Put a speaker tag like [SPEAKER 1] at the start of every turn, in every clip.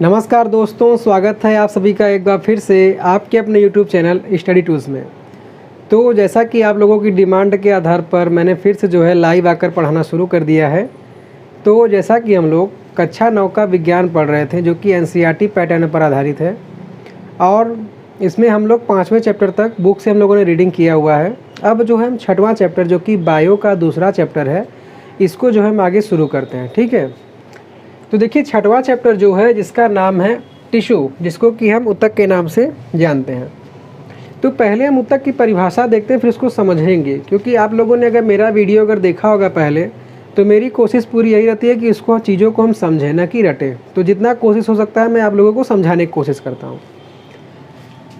[SPEAKER 1] नमस्कार दोस्तों, स्वागत है आप सभी का एक बार फिर से आपके अपने YouTube चैनल स्टडी टूल्स में। तो जैसा कि आप लोगों की डिमांड के आधार पर मैंने फिर से जो है लाइव आकर पढ़ाना शुरू कर दिया है। तो जैसा कि हम लोग कक्षा 9 का विज्ञान पढ़ रहे थे जो कि NCERT पैटर्न पर आधारित है और इसमें हम लोग 5वें चैप्टर तक बुक से हम लोगों ने रीडिंग किया हुआ है। अब जो है हम 6वां चैप्टर जो कि बायो का दूसरा चैप्टर है, इसको जो है हम आगे शुरू करते हैं। ठीक है, तो देखिए 6वां चैप्टर जो है जिसका नाम है टिश्यू, जिसको कि हम ऊतक के नाम से जानते हैं। तो पहले हम ऊतक की परिभाषा देखते हैं, फिर उसको समझेंगे। क्योंकि आप लोगों ने अगर मेरा वीडियो अगर देखा होगा पहले, तो मेरी कोशिश पूरी यही रहती है कि इसको चीज़ों को हम समझें, न कि रटें। तो जितना कोशिश हो सकता है मैं आप लोगों को समझाने की कोशिश करता हूँ।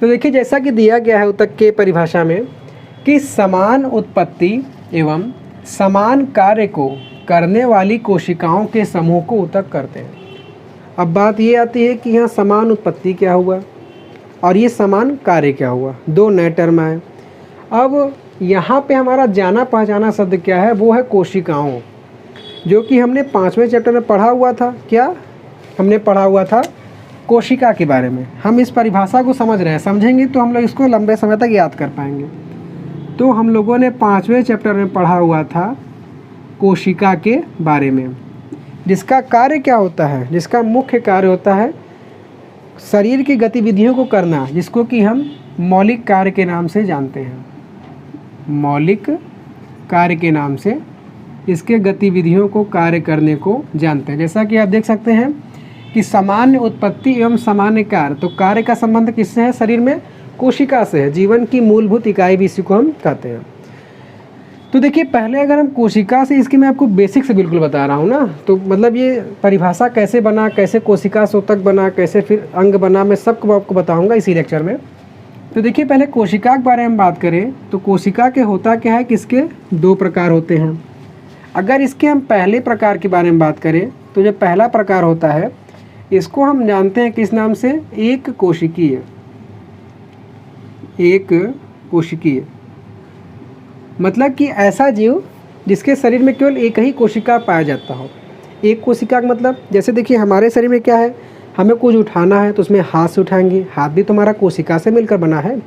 [SPEAKER 1] तो देखिए जैसा कि दिया गया है ऊतक के परिभाषा में कि समान उत्पत्ति एवं समान कार्य को करने वाली कोशिकाओं के समूह को ऊतक करते हैं। अब बात ये आती है कि यहाँ समान उत्पत्ति क्या हुआ और ये समान कार्य क्या हुआ, दो नए टर्म आए। अब यहाँ पे हमारा जाना पहचाना शब्द क्या है, वो है कोशिकाओं, जो कि हमने 5वें चैप्टर में पढ़ा हुआ था। क्या हमने पढ़ा हुआ था? कोशिका के बारे में। हम इस परिभाषा को समझ रहे हैं, समझेंगे तो हम लोग इसको लंबे समय तक याद कर पाएंगे। तो हम लोगों ने 5वें चैप्टर में पढ़ा हुआ था कोशिका के बारे में, जिसका कार्य क्या होता है, जिसका मुख्य कार्य होता है शरीर की गतिविधियों को करना, जिसको कि हम मौलिक कार्य के नाम से जानते हैं। मौलिक कार्य के नाम से इसके गतिविधियों को कार्य करने को जानते हैं। जैसा कि आप देख सकते हैं कि सामान्य उत्पत्ति एवं सामान्य कार्य, तो कार्य का संबंध किससे है? शरीर में कोशिका से है। जीवन की मूलभूत इकाई भी इसी को हम कहते हैं। तो देखिए पहले अगर हम कोशिका से, इसकी मैं आपको बेसिक से बिल्कुल बता रहा हूँ ना, तो मतलब ये परिभाषा कैसे बना, कैसे कोशिका से ऊतक बना, कैसे फिर अंग बना, मैं सबको आपको बताऊँगा इसी लेक्चर में। तो देखिए पहले कोशिका के बारे में बात करें तो कोशिका के होता क्या है कि इसके दो प्रकार होते हैं। अगर इसके हम पहले प्रकार के बारे में बात करें तो जो पहला प्रकार होता है इसको हम जानते हैं किस नाम से? एक कोशिकीय। एक कोशिकीय मतलब कि ऐसा जीव जिसके शरीर में केवल एक ही कोशिका पाया जाता हो। एक कोशिका का मतलब, जैसे देखिए हमारे शरीर में क्या है, हमें कुछ उठाना है तो उसमें हाथ से उठाएंगे, हाथ भी तो हमारा कोशिका से मिलकर बना है।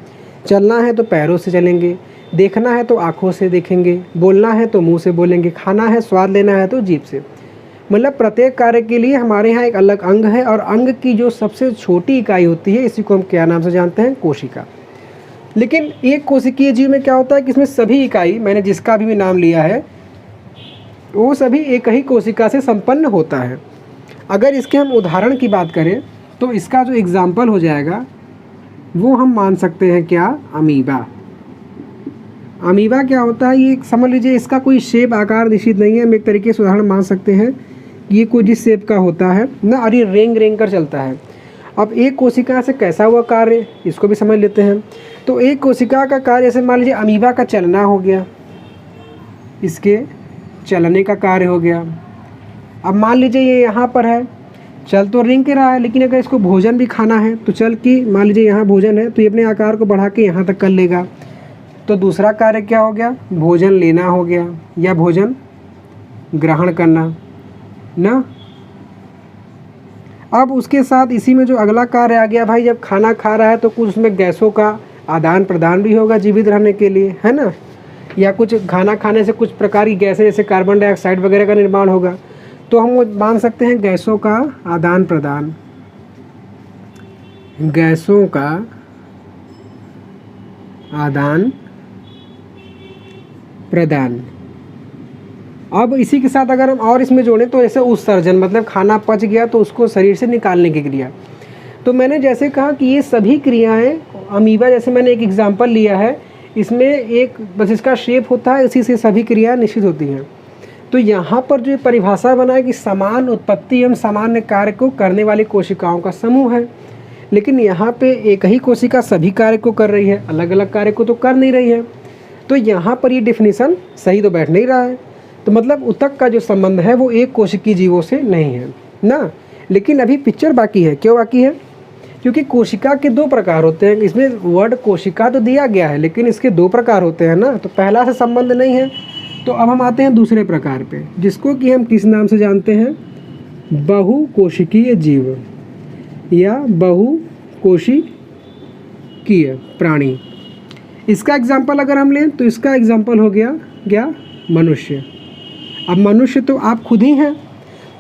[SPEAKER 1] चलना है तो पैरों से चलेंगे, देखना है तो आँखों से देखेंगे, बोलना है तो मुंह से बोलेंगे, खाना है, स्वाद लेना है तो जीभ से। मतलब प्रत्येक कार्य के लिए हमारे यहाँ एक अलग अंग है, और अंग की जो सबसे छोटी इकाई होती है इसी को हम क्या नाम से जानते हैं? कोशिका। लेकिन एक कोशिकीय जीव में क्या होता है कि इसमें सभी इकाई, मैंने जिसका भी नाम लिया है, वो सभी एक ही कोशिका से संपन्न होता है। अगर इसके हम उदाहरण की बात करें तो इसका जो एग्जाम्पल हो जाएगा वो हम मान सकते हैं क्या? अमीबा। अमीबा क्या होता है? ये समझ लीजिए इसका कोई शेप आकार निश्चित नहीं है। हम एक तरीके से उदाहरण मान सकते हैं ये कोई जिस शेप का होता है ना, और ये रेंग रेंग कर चलता है। अब एक कोशिका से कैसा हुआ कार्य, इसको भी समझ लेते हैं। तो एक कोशिका का कार्य, जैसे मान लीजिए अमीबा का चलना हो गया, इसके चलने का कार्य हो गया। अब मान लीजिए ये यहाँ पर है, चल तो रेंग के रहा है, लेकिन अगर इसको भोजन भी खाना है तो चल की, मान लीजिए यहाँ भोजन है तो ये अपने आकार को बढ़ा के यहाँ तक कर लेगा। तो दूसरा कार्य क्या हो गया? भोजन लेना हो गया या भोजन ग्रहण करना ना। अब उसके साथ इसी में जो अगला कार्य आ गया, भाई जब खाना खा रहा है तो कुछ उसमें गैसों का आदान प्रदान भी होगा जीवित रहने के लिए, है ना। या कुछ खाना खाने से कुछ प्रकार की गैसें जैसे कार्बन डाइऑक्साइड वगैरह का निर्माण होगा। तो हम वो मान सकते हैं गैसों का आदान प्रदान, गैसों का आदान प्रदान। अब इसी के साथ अगर हम और इसमें जोड़ें तो जैसे उत्सर्जन, मतलब खाना पच गया तो उसको शरीर से निकालने की क्रिया। तो मैंने जैसे कहा कि ये सभी क्रियाएं अमीबा, जैसे मैंने एक एग्जांपल लिया है, इसमें एक बस इसका शेप होता है, इसी से सभी क्रियाएं निश्चित होती हैं। तो यहाँ पर जो परिभाषा बना है कि समान उत्पत्ति एवं सामान्य कार्य को करने वाली कोशिकाओं का समूह है। लेकिन यहाँ पे एक ही कोशिका सभी कार्य को कर रही है, अलग अलग कार्य को तो कर नहीं रही है। तो यहाँ पर ये डेफिनेशन सही तो बैठ नहीं रहा है। तो मतलब ऊतक का जो संबंध है वो एक कोशिकीय जीवों से नहीं है ना। लेकिन अभी पिक्चर बाकी है। क्यों बाकी है? क्योंकि कोशिका के दो प्रकार होते हैं। इसमें वर्ड कोशिका तो दिया गया है, लेकिन इसके दो प्रकार होते हैं ना। तो पहला से संबंध नहीं है। तो अब हम आते हैं दूसरे प्रकार पे, जिसको कि हम किस नाम से जानते हैं? बहुकोशिकीय जीव। या बहुकोशिकीय प्राणी। इसका एग्जाम्पल अगर हम लें तो इसका एग्जाम्पल हो गया क्या, मनुष्य। अब मनुष्य तो आप खुद ही हैं,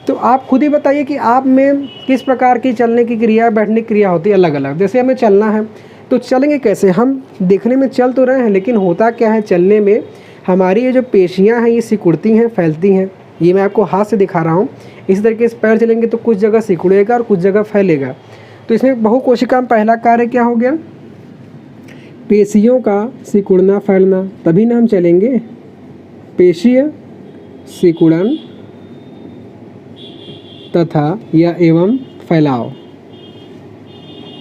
[SPEAKER 1] तो आप खुद ही बताइए कि आप में किस प्रकार की चलने की क्रिया, बैठने की क्रिया होती है अलग अलग। जैसे हमें चलना है तो चलेंगे कैसे, हम देखने में चल तो रहे हैं लेकिन होता क्या है चलने में, हमारी ये जो पेशियां हैं ये सिकुड़ती हैं, फैलती हैं। ये मैं आपको हाथ से दिखा रहा हूँ। इसी तरीके से पैर चलेंगे तो कुछ जगह सिकुड़ेगा और कुछ जगह फैलेगा। तो इसमें बहुकोशिका में पहला कार्य क्या हो गया, पेशियों का सिकुड़ना फैलना, तभी ना हम चलेंगे। पेशीय सिकुड़न तथा या एवं फैलाव,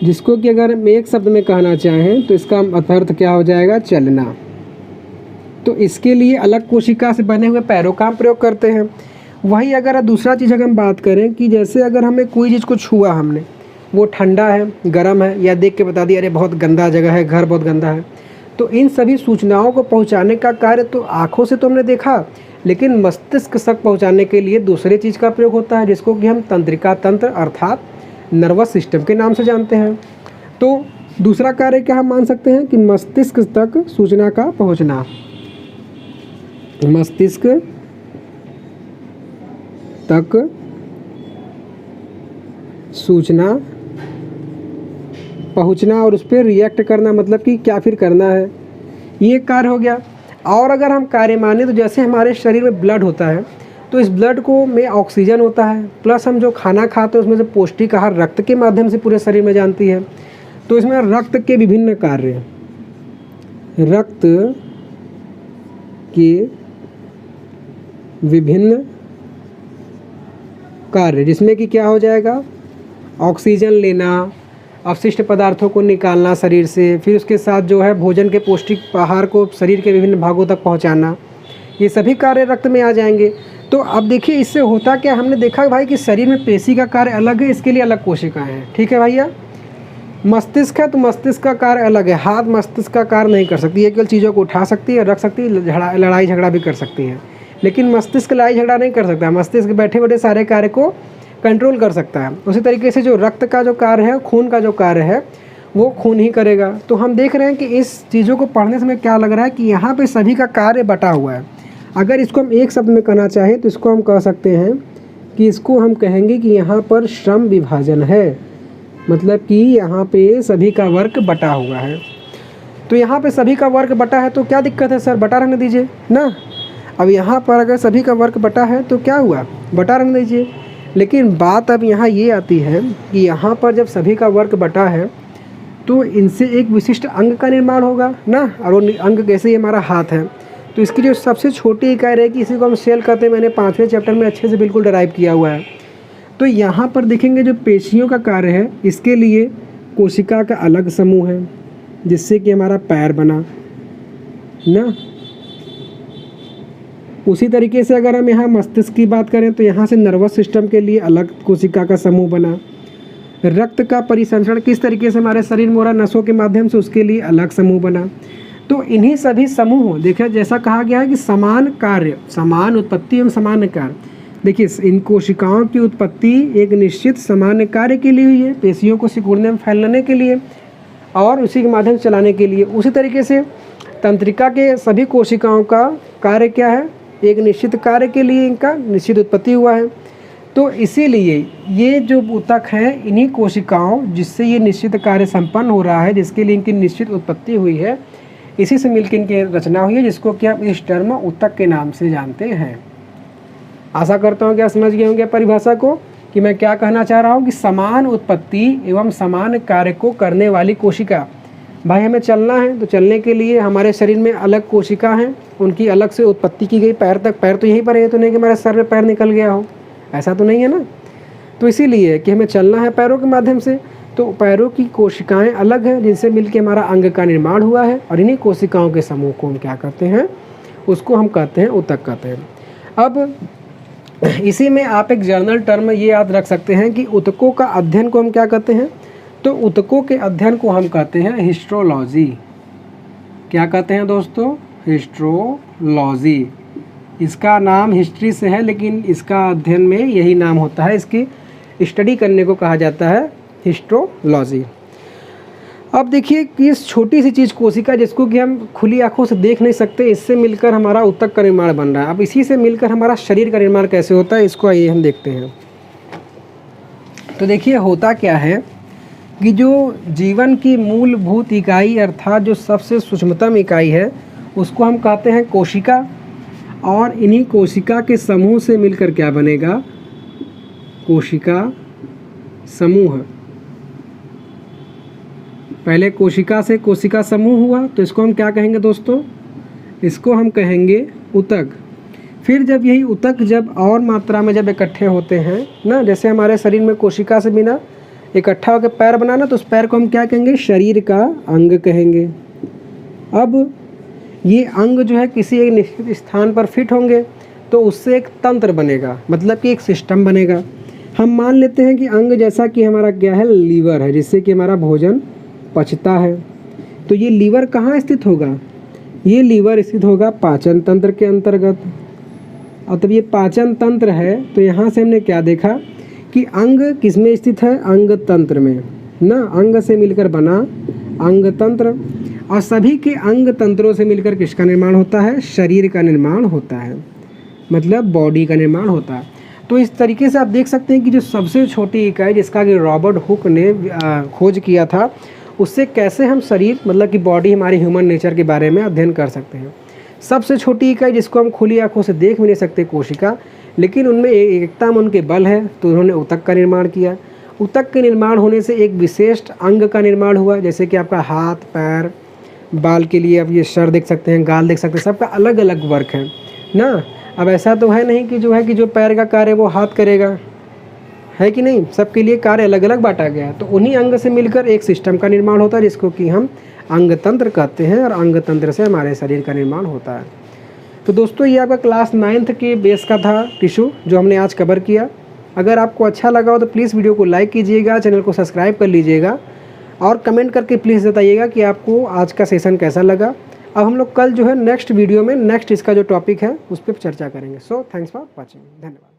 [SPEAKER 1] जिसको कि अगर हम एक शब्द में कहना चाहें तो इसका अर्थ क्या हो जाएगा, चलना। तो इसके लिए अलग कोशिका से बने हुए पैरों का हम प्रयोग करते हैं। वही अगर दूसरा चीज़ अगर हम बात करें कि जैसे अगर हमें कोई चीज़ को छुआ हमने, वो ठंडा है, गर्म है, या देख के बता दिया अरे बहुत गंदा जगह है, घर बहुत गंदा है, तो इन सभी सूचनाओं को पहुंचाने का कार्य तो आँखों से तो हमने देखा, लेकिन मस्तिष्क तक पहुंचाने के लिए दूसरे चीज़ का प्रयोग होता है, जिसको कि हम तंत्रिका तंत्र अर्थात नर्वस सिस्टम के नाम से जानते हैं। तो दूसरा कार्य क्या हम मान सकते हैं कि मस्तिष्क तक सूचना का पहुंचना, मस्तिष्क तक सूचना पहुंचना और उस पर रिएक्ट करना, मतलब कि क्या फिर करना है, ये कार्य हो गया। और अगर हम कार्य माने तो जैसे हमारे शरीर में ब्लड होता है तो इस ब्लड को में ऑक्सीजन होता है, प्लस हम जो खाना खाते हैं उसमें से पौष्टिक आहार रक्त के माध्यम से पूरे शरीर में जाती है। तो इसमें रक्त के विभिन्न कार्य, रक्त के विभिन्न कार्य, जिसमें कि क्या हो जाएगा, ऑक्सीजन लेना, अवशिष्ट पदार्थों को निकालना शरीर से, फिर उसके साथ जो है भोजन के पौष्टिक आहार को शरीर के विभिन्न भागों तक पहुंचाना, ये सभी कार्य रक्त में आ जाएंगे। तो अब देखिए इससे होता क्या, हमने देखा भाई कि शरीर में पेशी का कार्य अलग है, इसके लिए अलग कोशिकाएं हैं, ठीक है भैया। मस्तिष्क है तो मस्तिष्क का कार्य अलग है, हाथ मस्तिष्क का कार्य नहीं कर सकती, ये केवल चीज़ों को उठा सकती है, रख सकती है, लड़ाई झगड़ा भी कर सकती है, लेकिन मस्तिष्क लड़ाई झगड़ा नहीं कर सकता। मस्तिष्क बैठे बैठे सारे कार्य को कंट्रोल कर सकता है। उसी तरीके से जो रक्त का जो कार्य है, खून का जो कार्य है, वो खून ही करेगा। तो हम देख रहे हैं कि इस चीज़ों को पढ़ने से क्या लग रहा है कि यहाँ पे सभी का कार्य बटा हुआ है। अगर इसको हम एक शब्द में कहना चाहें तो इसको हम कह सकते हैं कि इसको हम कहेंगे कि यहाँ पर श्रम विभाजन है, मतलब कि यहाँ पे सभी का वर्क बटा हुआ है। तो यहाँ पे सभी का वर्क बटा है तो क्या दिक्कत है सर, बटा रहने दीजिए ना। अब यहाँ पर अगर सभी का वर्क बटा है तो क्या हुआ, बटा रहने दीजिए। लेकिन बात अब यहाँ ये आती है कि यहाँ पर जब सभी का वर्क बटा है तो इनसे एक विशिष्ट अंग का निर्माण होगा ना, और वो अंग कैसे, हमारा हाथ है, तो इसकी जो सबसे छोटी इकाई रहेगी इसी को हम सेल कहते हैं। मैंने 5वें चैप्टर में अच्छे से बिल्कुल डिराइव किया हुआ है। तो यहाँ पर देखेंगे जो पेशियों का कार्य है, इसके लिए कोशिका का अलग समूह है, जिससे कि हमारा पैर बना ना। उसी तरीके से अगर हम यहाँ मस्तिष्क की बात करें तो यहाँ से नर्वस सिस्टम के लिए अलग कोशिका का समूह बना। रक्त का परिसंचरण किस तरीके से हमारे शरीर में हो रहा है, नसों के माध्यम से, उसके लिए अलग समूह बना। तो इन्हीं सभी समूहों, देखिए जैसा कहा गया है कि समान कार्य, समान उत्पत्ति एवं समान कार्य। देखिए इन कोशिकाओं की उत्पत्ति एक निश्चित सामान्य कार्य के लिए हुई है, पेशियों को सिकुड़ने में फैलाने के लिए और उसी के माध्यम से चलाने के लिए। उसी तरीके से तंत्रिका के सभी कोशिकाओं का कार्य क्या है, एक निश्चित कार्य के लिए इनका निश्चित उत्पत्ति हुआ है। तो इसीलिए ये जो ऊतक हैं, इन्हीं कोशिकाओं जिससे ये निश्चित कार्य संपन्न हो रहा है, जिसके लिए इनकी निश्चित उत्पत्ति हुई है, इसी से मिलकर इनकी रचना हुई है, जिसको कि आप इस टर्म ऊतक के नाम से जानते हैं। आशा करता हूँ कि आप समझ गए होंगे परिभाषा को कि मैं क्या कहना चाह रहा हूँ कि समान उत्पत्ति एवं समान कार्य को करने वाली कोशिका। भाई हमें चलना है तो चलने के लिए हमारे शरीर में अलग कोशिका हैं, उनकी अलग से उत्पत्ति की गई। पैर तक, पैर तो यहीं पर है, तो नहीं कि हमारे सर में पैर निकल गया हो, ऐसा तो नहीं है ना। तो इसीलिए कि हमें चलना है पैरों के माध्यम से, तो पैरों की कोशिकाएं अलग हैं जिनसे मिलकर हमारा अंग का निर्माण हुआ है, और इन्हीं कोशिकाओं के समूह को हम क्या कहते हैं, उसको हम कहते हैं ऊतक कहते हैं। अब इसी में आप एक जर्नल टर्म ये याद रख सकते हैं कि ऊतकों का अध्ययन को हम क्या कहते हैं, तो ऊतकों के अध्ययन को हम कहते हैं हिस्ट्रोलॉजी। क्या कहते हैं दोस्तों, हिस्ट्रोलॉजी। इसका नाम हिस्ट्री से है, लेकिन इसका अध्ययन में यही नाम होता है, इसकी स्टडी करने को कहा जाता है हिस्टोलॉजी। अब देखिए कि इस छोटी सी चीज़ कोशिका जिसको कि हम खुली आंखों से देख नहीं सकते, इससे मिलकर हमारा ऊतक का निर्माण बन रहा है। अब इसी से मिलकर हमारा शरीर का निर्माण कैसे होता है, इसको आइए हम देखते हैं। तो देखिए होता क्या है कि जो जीवन की मूलभूत इकाई अर्थात जो सबसे सूक्ष्मतम इकाई है उसको हम कहते हैं कोशिका, और इन्हीं कोशिका के समूह से मिलकर क्या बनेगा, कोशिका समूह। पहले कोशिका से कोशिका समूह हुआ तो इसको हम क्या कहेंगे दोस्तों, इसको हम कहेंगे ऊतक। फिर जब यही ऊतक जब और मात्रा में जब इकट्ठे होते हैं ना, जैसे हमारे शरीर में कोशिका से बिना इकट्ठा होकर पैर बनाना, तो उस पैर को हम क्या कहेंगे, शरीर का अंग कहेंगे। अब ये अंग जो है किसी एक निश्चित स्थान पर फिट होंगे तो उससे एक तंत्र बनेगा, मतलब कि एक सिस्टम बनेगा। हम मान लेते हैं कि अंग जैसा कि हमारा क्या है, लीवर है, जिससे कि हमारा भोजन पचता है। तो ये लीवर कहाँ स्थित होगा, ये लीवर स्थित होगा पाचन तंत्र के अंतर्गत। और तब ये पाचन तंत्र है तो यहाँ से हमने क्या देखा कि अंग किस में स्थित है, अंग तंत्र में ना, अंग से मिलकर बना अंग तंत्र। और सभी के अंग तंत्रों से मिलकर किसका निर्माण होता है, शरीर का निर्माण होता है, मतलब बॉडी का निर्माण होता है। तो इस तरीके से आप देख सकते हैं कि जो सबसे छोटी इकाई जिसका कि रॉबर्ट हुक ने खोज किया था, उससे कैसे हम शरीर मतलब कि बॉडी हमारी ह्यूमन नेचर के बारे में अध्ययन कर सकते हैं। सबसे छोटी इकाई जिसको हम खुली आंखों से देख भी नहीं सकते, कोशिका, लेकिन उनमें एकता में उनके बल है, तो उन्होंने ऊतक का निर्माण किया। ऊतक के निर्माण होने से एक विशिष्ट अंग का निर्माण हुआ, जैसे कि आपका हाथ, पैर, बाल के लिए अब ये सर देख सकते हैं, गाल देख सकते हैं, सबका अलग अलग वर्क है ना। अब ऐसा तो है नहीं कि जो पैर का कार्य वो हाथ करेगा, है कि नहीं, सबके लिए कार्य अलग अलग बांटा गया है। तो उन्हीं अंग से मिलकर एक सिस्टम का निर्माण होता है जिसको कि हम अंग तंत्र कहते हैं, और अंग तंत्र से हमारे शरीर का निर्माण होता है। तो दोस्तों ये आपका क्लास 9th के बेस का था टिश्यू जो हमने आज कवर किया। अगर आपको अच्छा लगा हो तो प्लीज़ वीडियो को लाइक कीजिएगा, चैनल को सब्सक्राइब कर लीजिएगा, और कमेंट करके प्लीज़ बताइएगा कि आपको आज का सेशन कैसा लगा। अब हम लोग कल जो है नेक्स्ट वीडियो में नेक्स्ट इसका जो टॉपिक है उस पर चर्चा करेंगे। सो थैंक्स फॉर वॉचिंग, धन्यवाद।